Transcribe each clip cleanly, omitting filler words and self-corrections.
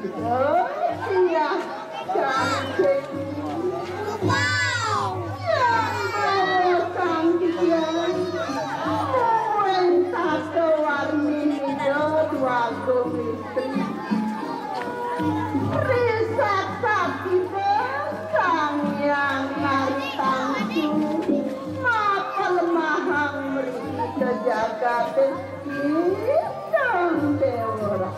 Oh iya, cantik. Wow, yang cantik. Satu warni hijau dua istri. Risak sapi besang yang nartangku. Maka lemahang beri kejaga dan dewa.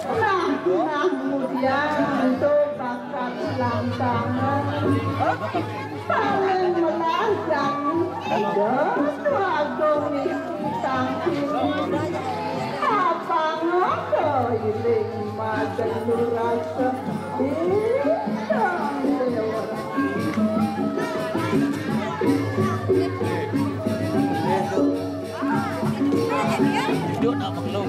Nah, kemudian itu bakal lantangan paling melajang dua gomis tangkil apa ngoko iling madan rasa bintang dewa. Duduk tak perlu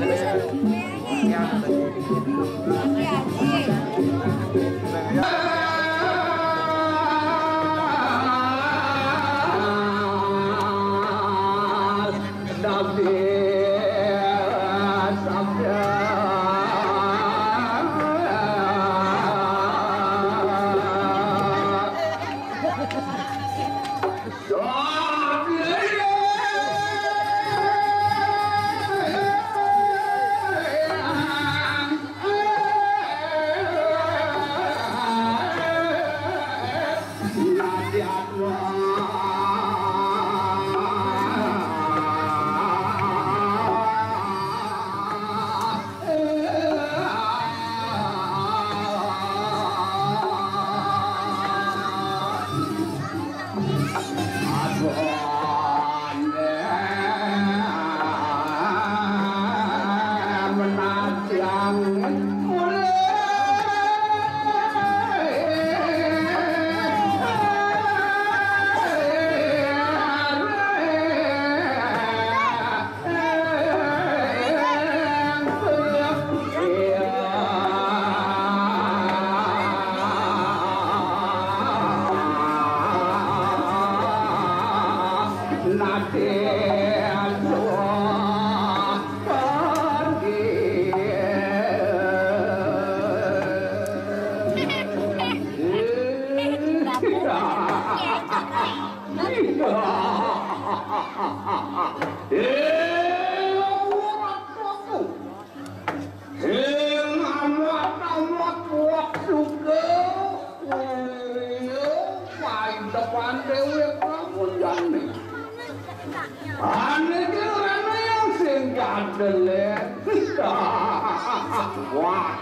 Wah,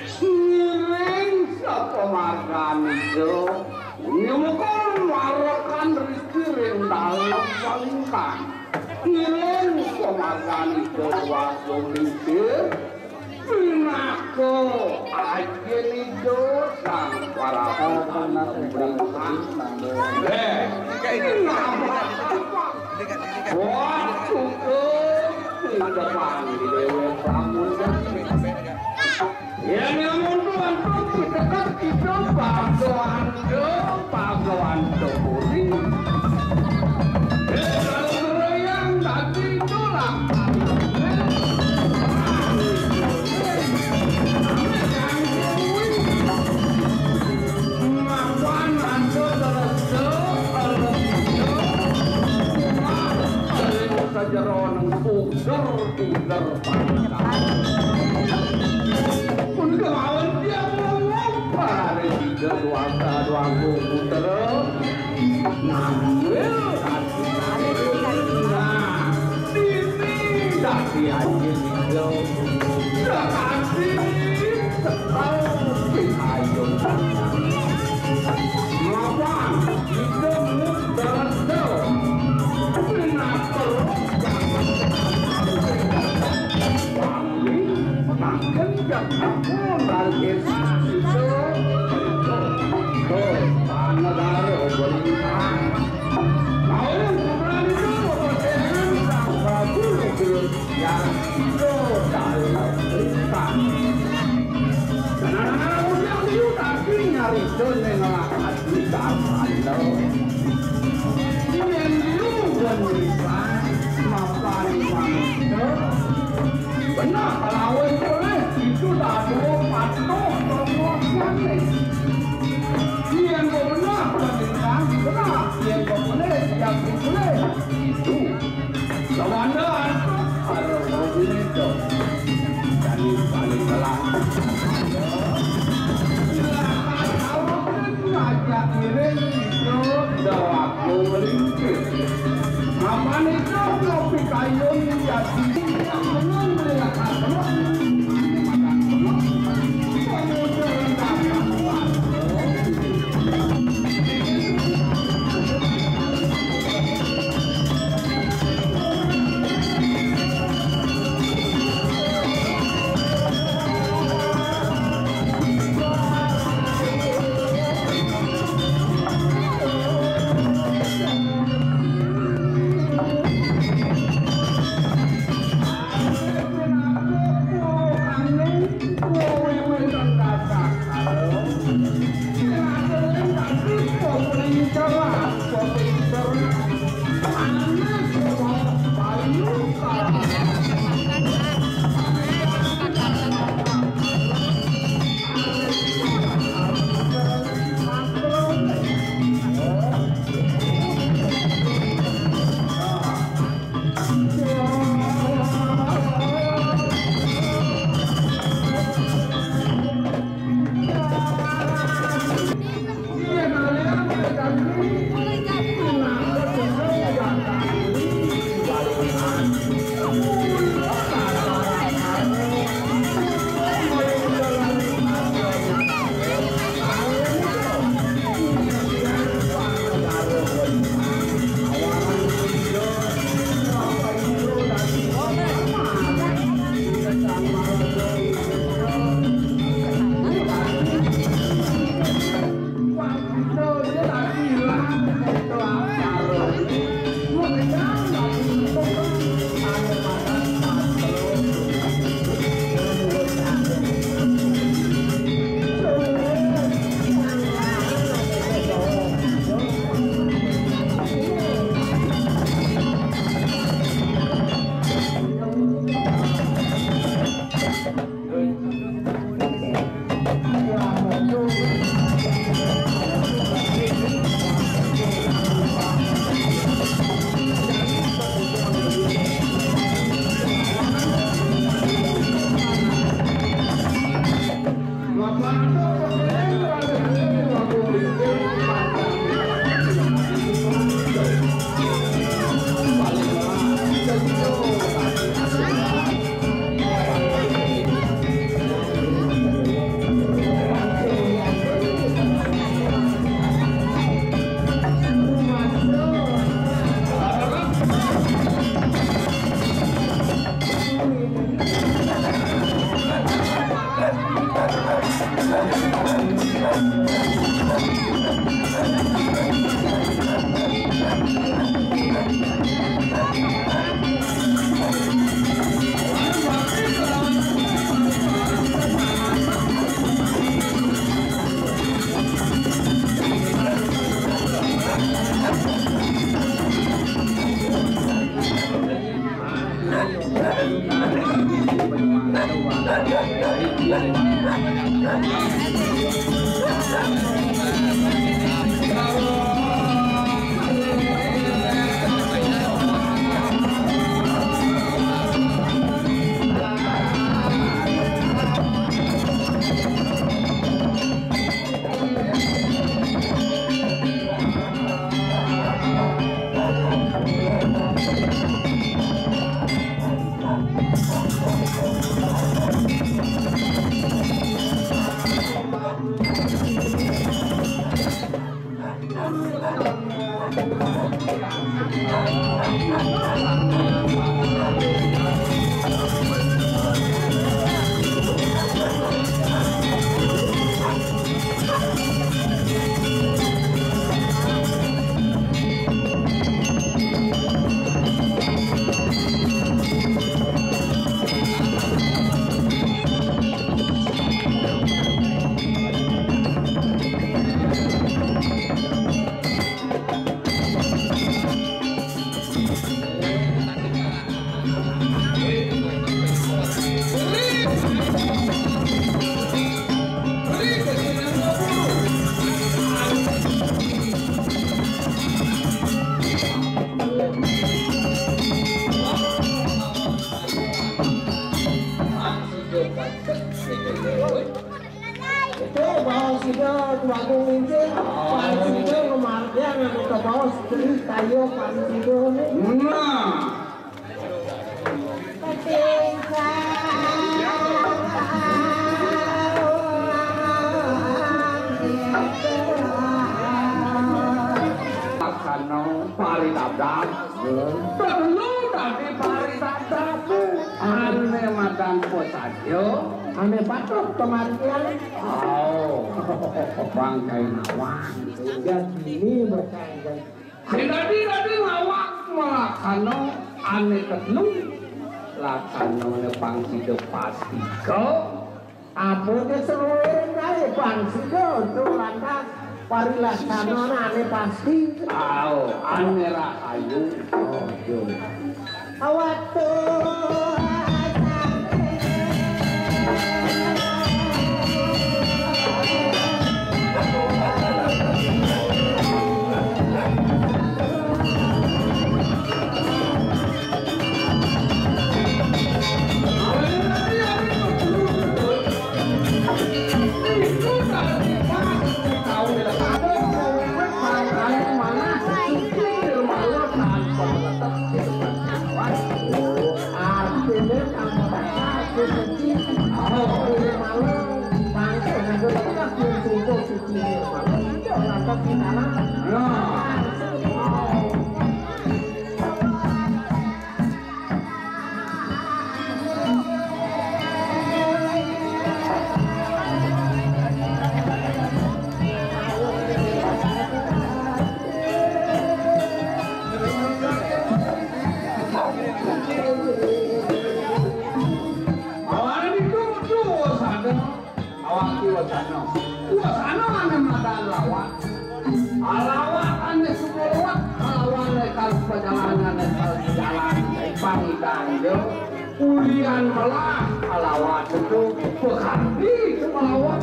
siring sapa makan itu? Nyemukon warokan rikiring dalam wangkang. Siring sapa makan itu waktu mikir. Pinako ajen itu sang para anak beringkang. Ini nama apa? Wah, cukup. Depan di Dewa Pramudia. Ya namun tuan dekat itu Pagowanto Puri. Kalau yang tadi tulang. Sajaron ugar pun kawan dia mengapa dua puter ngambil hati-hati ini dati aja itu itu lawanan ada mobil itu jadi paling telah ngajak iring itu dawaku melingkir aman itu ngopi kayun jadi yang menangkan waktu mungkin paling itu kemarin yang ke bawah sedih kayu paling itu Nah, Laksana paridabdab perlu dari paridabdab aneh madan posajo aneh patut kemarin bangkai nawak jadi ini berkaitan jadi nawak Laksana aneh ketelu Laksana pangsi pasti kau apa ke seluruh kali bangsi ke untuk lantas parilaksana aneh pasti aneh rahayu awatu Wasana ane madan lawat alawat ane sukulawat alawan lekal perjalanan lekal jalan panggitan yo ulian malah alawat itu pekardi melawat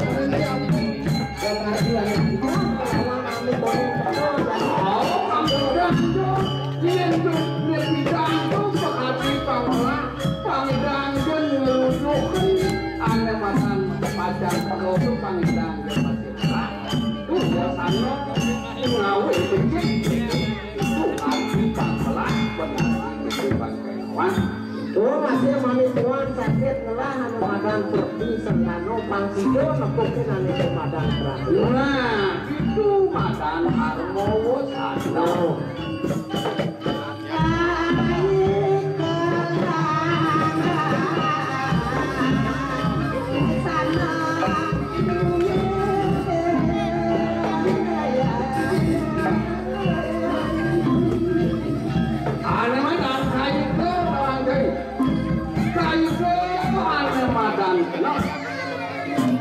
Pajang penutup panggilan masyarakat biasanya ngawi itu arti panggilan benar itu bangkawan masih mami tuan sakit lelah anu madan seperti sengkano pangsido nepukin anu madan terakhir nah itu madan harmowo sano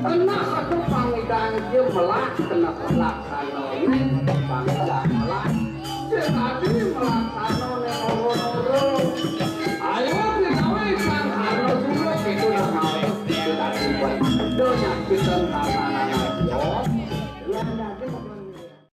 kena satu panggilan dia melak kena laksana ini panggilan melak jadi melak